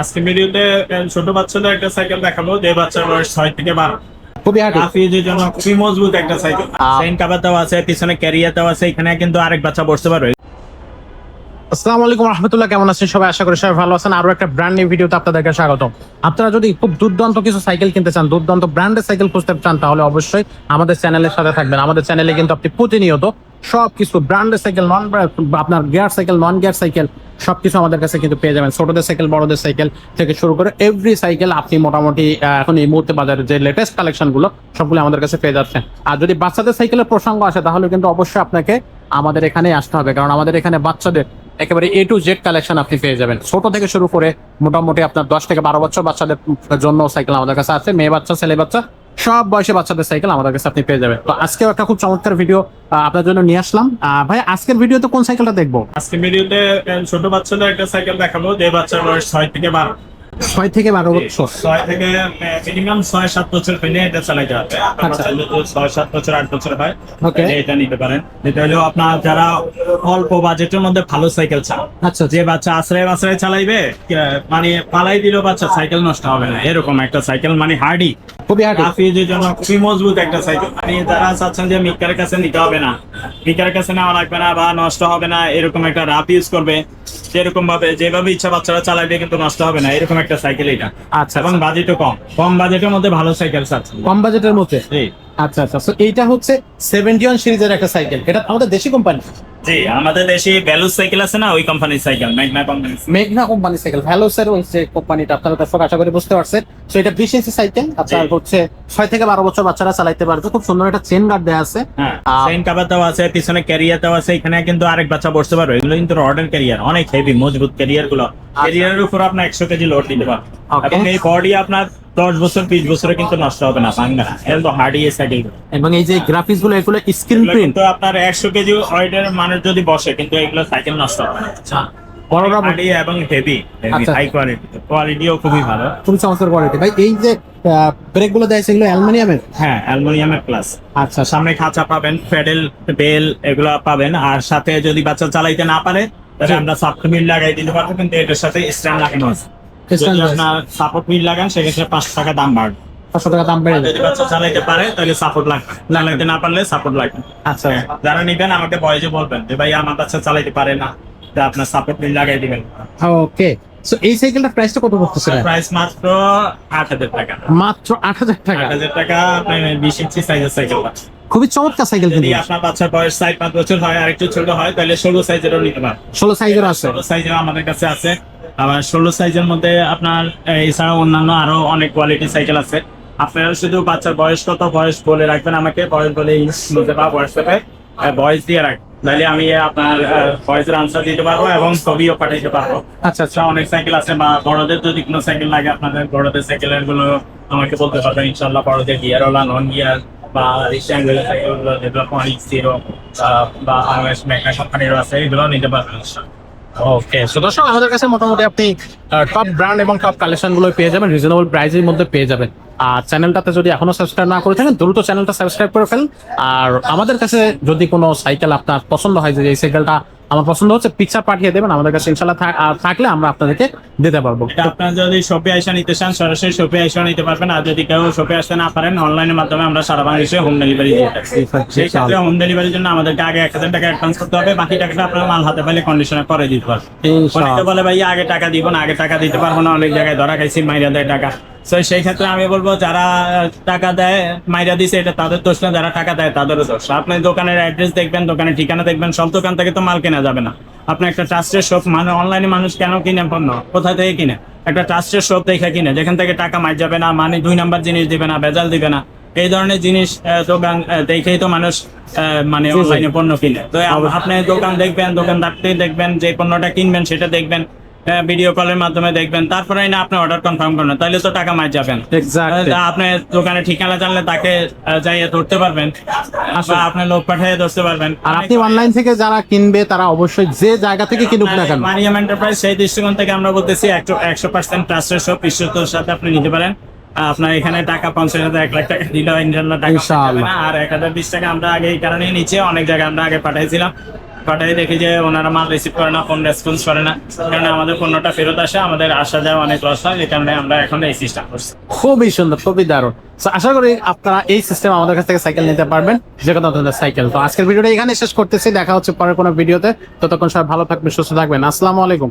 আজকে ভিডিওতে ছোট বাচ্চাদের একটা সাইকেল দেখাবো যে বাচ্চার বয়স 6 থেকে 12। খুবই হার্ড। হাফিজের জন্য খুবই মজবুত একটা সাইকেল। চেইন কাভার দেওয়া আছে, পিছনে ক্যারিয়ার দেওয়া আছে, এখানে কিন্তু আরেক বাচ্চা বসতে পারবে। আসসালামু আলাইকুম রহমতুল্লাহ, কেমন আছেন সবাই? আশা করি সবাই ভালো আছেন। আরো একটা ব্র্যান্ড নিউ ভিডিওতে আপনাদেরকে স্বাগত। আপনারা যদি খুব দুর্দান্ত কিছু সাইকেল কিনতে চান, দুর্দান্ত ব্র্যান্ডের সাইকেল খুঁজতে চান, তাহলে অবশ্যই আমাদের চ্যানেলের সাথে থাকবেন। আমাদের চ্যানেলে কিন্তু আপনি প্রতিনিয়ত সবকিছু ব্র্যান্ডের সাইকেল, আপনার gear cycle, non gear cycle সবকিছু আমাদের কাছে কিন্তু পেয়ে যাবেন। ছোটদের সাইকেল, বড়দের সাইকেল থেকে শুরু করে এভরি সাইকেল আপনি মোটামুটি এখন এই মুহূর্তে বাজারে যে লেটেস্ট কালেকশন গুলো সবগুলো আমাদের কাছে পেয়ে যাচ্ছেন। আর যদি বাচ্চাদের সাইকেলের প্রসঙ্গ আসে, তাহলে কিন্তু অবশ্যই আপনাকে আমাদের এখানে আসতে হবে, কারণ আমাদের এখানে বাচ্চাদের একেবারে A to Z কালেকশন আপনি পেয়ে যাবেন। ছোট থেকে শুরু করে মোটামুটি আপনার 10 থেকে 12 বছর বাচ্চাদের জন্য সাইকেল আমাদের কাছে আছে। মেয়ে বাচ্চা, ছেলে বাচ্চা সব বয়সে বাচ্চাদের সাইকেল আমাদের কাছে আপনি পেয়ে যাবেন। তো আজকেও একটা খুব চমৎকার ভিডিও আপনার জন্য নিয়ে আসলাম। ভাই, আজকের ভিডিওতে কোন সাইকেলটা দেখবো? আজকে ভিডিওতে ছোট বাচ্চাদের একটা সাইকেল দেখাবো যে বাচ্চার বয়স 6 থেকে 12। 6 থেকে 12 বছর। 6 থেকে মিনিমাম 6-7 বছর পেলে এটা চালাইতে হবে। আচ্ছা। 6-7 বছর 8 বছর হয়, ওকে। তাহলে এটা নিতে পারেন। এটা হলো আপনার যারা অল্প বাজেটের মধ্যে ভালো সাইকেল চান, আচ্ছা, যে বাচ্চা আশ্রয় আশ্রয় চালাইবে, মানে পালাই দিলেও বাচ্চা সাইকেল নষ্ট হবে না, এরকম একটা সাইকেল, মানে হার্ডি, খুবই হার্ড। হাফিজের জন্য খুবই মজবুত একটা সাইকেল। মানে যারা চাচ্ছেন যে মিকার কাছে নিতে হবে না, মিকার কাছে নেওয়া লাগবে না বা নষ্ট হবে না, এরকম একটা রাফ ইউজ করবে, সেরকম ভাবে যেভাবে ইচ্ছা বাচ্চারা চালাইবে কিন্তু নষ্ট হবে না, এরকম একটা সাইকেল এটা। আচ্ছা, এবং বাজেটও কম, কম বাজেটের মধ্যে ভালো সাইকেল চাচ্ছেন। কম বাজেটের মধ্যে। জি আচ্ছা আচ্ছা, তো এইটা হচ্ছে 71 সিরিজের একটা সাইকেল। এটা আমাদের দেশি কোম্পানি, জি, আমাদের দেশে ভ্যালুস সাইকেল আছে না, ওই কোম্পানির সাইকেল, মেঘনা কোম্পানি। মেঘনা কোম্পানির সাইকেল, ভ্যালোসের ওই যে কোম্পানিটা, আপনারা দর্শক আশা করি বুঝতে পারছেন। তো এটা 20 ইঞ্চি সাইকেল, আপনার জি। হচ্ছে 6 থেকে 12 বছর বাচ্চারা চালাইতে পারবে। খুব সুন্দর একটা চেন গার্ড দেওয়া আছে। হ্যাঁ, আহ, চেইন কাভার দেওয়া আছে, পিছনে ক্যারিয়ার দেওয়া আছে, এখানে কিন্তু আরেক বাচ্চা বসতে পারবে। এগুলো কিন্তু রডের ক্যারিয়ার, অনেক হেভি মজবুত ক্যারিয়ার গুলো। ক্যারিয়ারের উপর আপনার 100 কেজি লোড নিতে পারবে। Okay. এবং এই বডি আপনার 10 বছর 20 বছরে কিন্তু নষ্ট হবে না, ভাঙবে না, এর তো হার্ডি সাইকেল। এবং এই যে গ্রাফিক্স গুলো, এগুলো স্ক্রিন প্রিন্ট। কিন্তু আপনার 100 কেজি ওয়েটের মানুষ যদি বসে, কিন্তু এগুলো সাইকেল নষ্ট হবে না। বড়রা হার্ডি এবং হেভি, আচ্ছা। হাই কোয়ালিটি, কোয়ালিটিও খুবই ভালো। খুবই চমৎকার কোয়ালিটি। ভাই, এই যে ব্রেক গুলো দেয় সেগুলো অ্যালুমিনিয়ামের। হ্যাঁ, অ্যালুমিনিয়ামের প্লাস। আচ্ছা, সামনে খাঁচা পাবেন, প্যাডেল, বেল এগুলো পাবেন। আর সাথে যদি বাচ্চা চালাইতে না পারে, তাহলে আমরা সাপোর্ট মিল লাগাই দিতে পারবো, কিন্তু এটার সাথে স্ট্যান্ড লাগানো আছে। যদি আপনার সাপোর্ট মিল লাগান, সেক্ষেত্রে 5 টাকা দাম বাড়বে। 500 টাকা দাম বেড়ে যদি যাবে। বাচ্চা চালাইতে পারে, তাহলে সাপোর্ট লাগবে, চালাইতে না পারলে সাপোর্ট লাগবে। আচ্ছা, যারা নিবেন আমাকে বয়সে বলবেন যে ভাই আমার বাচ্চা চালাইতে পারে না, তা আপনার সাপোর্ট মিল লাগাই দিবেন। ওকে। সো এই সাইকেলটার প্রাইসটা কত পড়তেছে? প্রাইস মাত্র 8,000 টাকা। মাত্র 8,000 টাকা। 8,000 টাকা আপনার 20 ইঞ্চি সাইজের সাইকেল। খুবই চমৎকার সাইকেল। যদি কিন্তু আপনার বাচ্চার বয়স 4-5 বছর হয় আর একটু ছোট হয়, তাহলে 16 সাইজেরও নিতে পারেন। 16 সাইজের আছে। 16 সাইজের আমাদের কাছে আছে। আবার 16 সাইজের মধ্যে আপনার এছাড়াও অন্যান্য আরো অনেক কোয়ালিটি সাইকেল আছে। আপনারা শুধু বাচ্চার বয়স কত, বয়স বলে রাখবেন আমাকে, বয়স বলে ইউজ বা হোয়াটসঅ্যাপে বয়স দিয়ে রাখবেন, তাহলে আমি আপনার ভয়েসের আনসার দিতে পারবো এবং ছবিও পাঠাইতে পারবো। আচ্ছা আচ্ছা। অনেক সাইকেল আছে, বা বড়দের যদি কোনো সাইকেল লাগে, আপনাদের বড়দের সাইকেলের গুলো আমাকে বলতে পারবেন, ইনশাল্লাহ। বড়দের গিয়ার ওলা, নন গিয়ার বা রিক্সাঙ্গেল সাইকেল গুলো, যেগুলো পয়েন্ট জিরো বা বাংলাদেশ মেঘনা কোম্পানিরও আছে, এগুলো নিতে পারবেন ইনশাল্লাহ। ওকে, সো দর্শক, আমাদের কাছে মোটামুটি আপনি টপ ব্র্যান্ড এবং টপ কালেকশন গুলো পেয়ে যাবেন, রিজনেবল প্রাইসের মধ্যে পেয়ে যাবেন। আর চ্যানেলটাতে যদি এখনো সাবস্ক্রাইব না করে থাকেন, দ্রুত চ্যানেলটা সাবস্ক্রাইব করে ফেলুন। আর আমাদের কাছে যদি কোনো সাইকেল আপনার পছন্দ হয়, যে এই সাইকেলটা আমার পছন্দ হচ্ছে, পিকচার পাঠিয়ে দেবেন আমাদের কাছে, ইনশাল্লাহ থাকলে আমরা আপনাদেরকে দিতে পারবো। এটা আপনার যদি শপে আইসা নিতে চান, সরাসরি শপে আইসা নিতে পারবেন। আর যদি কেউ শপে আসতে না পারেন, অনলাইনের মাধ্যমে আমরা সারা বাংলাদেশে হোম ডেলিভারি দিয়ে থাকি। সেই ক্ষেত্রে হোম ডেলিভারির জন্য আমাদেরকে আগে 1,000 টাকা অ্যাডভান্স করতে হবে, বাকি টাকাটা আপনার মাল হাতে পাইলে কন্ডিশনে করে দিতে পারবেন। অনেকে বলে ভাই আগে টাকা দিব না, আগে টাকা দিতে পারবো না, অনেক জায়গায় ধরা খাইছি, মাইরা দেয় টাকা। তো সেই ক্ষেত্রে আমি বলবো, যারা টাকা দেয় মাইরা দিছে, এটা তাদের দোষ না, যারা টাকা দেয় তাদেরও দোষ। আপনি দোকানের অ্যাড্রেস দেখবেন, দোকানের ঠিকানা দেখবেন, সব দোকান থেকে তো মাল কেনা যাবে না। আপনি একটা ট্রাস্টের শপ, মানে অনলাইনে মানুষ কেন কিনে পণ্য, কোথা থেকে কিনে? একটা ট্রাস্টের শপ দেখে কিনে, যেখান থেকে টাকা মার যাবে না, মানে 2 নাম্বার জিনিস দিবে না, ভেজাল দিবে না, এই ধরনের জিনিস দোকান দেখেই তো মানুষ মানে অনলাইনে পণ্য কিনে। তো আপনি দোকান দেখবেন, দোকানদারকে দেখবেন, যে পণ্যটা কিনবেন সেটা দেখবেন, ভিডিও কলের মাধ্যমে দেখবেন, তারপরে না আপনি অর্ডার কনফার্ম করবেন, তাহলে তো টাকা মার যাবেন। এক্স্যাক্টলি। আপনি দোকানের ঠিকানা জানলে তাকে যাইয়ে ধরতে পারবেন, বা আপনি লোক পাঠিয়ে ধরতে পারবেন। আর আপনি অনলাইন থেকে যারা কিনবে, তারা অবশ্যই যে জায়গা থেকে কিনুক না কেন, মারিয়াম এন্টারপ্রাইজ, সেই দৃষ্টিকোণ থেকে আমরা বলতেছি 100% ট্রাস্টের সব বিশ্বস্তর সাথে আপনি নিতে পারেন। আপনার এখানে টাকা 50,000 1 লাখ টাকা দিলে ইনশাল্লাহ টাকা পাবে না। আর 1,020 টাকা আমরা আগে এই কারণে নিচে অনেক জায়গায় আমরা আগে পাঠাইছিলাম, পাঠাই দেখি যে ওনারা মাল রিসিভ করে না, ফোন রেসপন্স করে না, কারণে আমাদের পণ্যটা ফেরত আসে, আমাদের আসা যাওয়া অনেক লস হয়, এই কারণে আমরা এখন এই সিস্টেম করছি। খুবই সুন্দর, খুবই দারুণ। So, আশা করি আপনারা এই সিস্টেম আমাদের কাছ থেকে সাইকেল নিতে পারবেন, যে কোনো ধরনের সাইকেল। তো আজকের ভিডিওটা এখানে শেষ করতেছি, দেখা হচ্ছে পরের কোনো ভিডিওতে। ততক্ষণ সবাই ভালো থাকবেন, সুস্থ থাকবেন। আসসালামু আলাইকুম।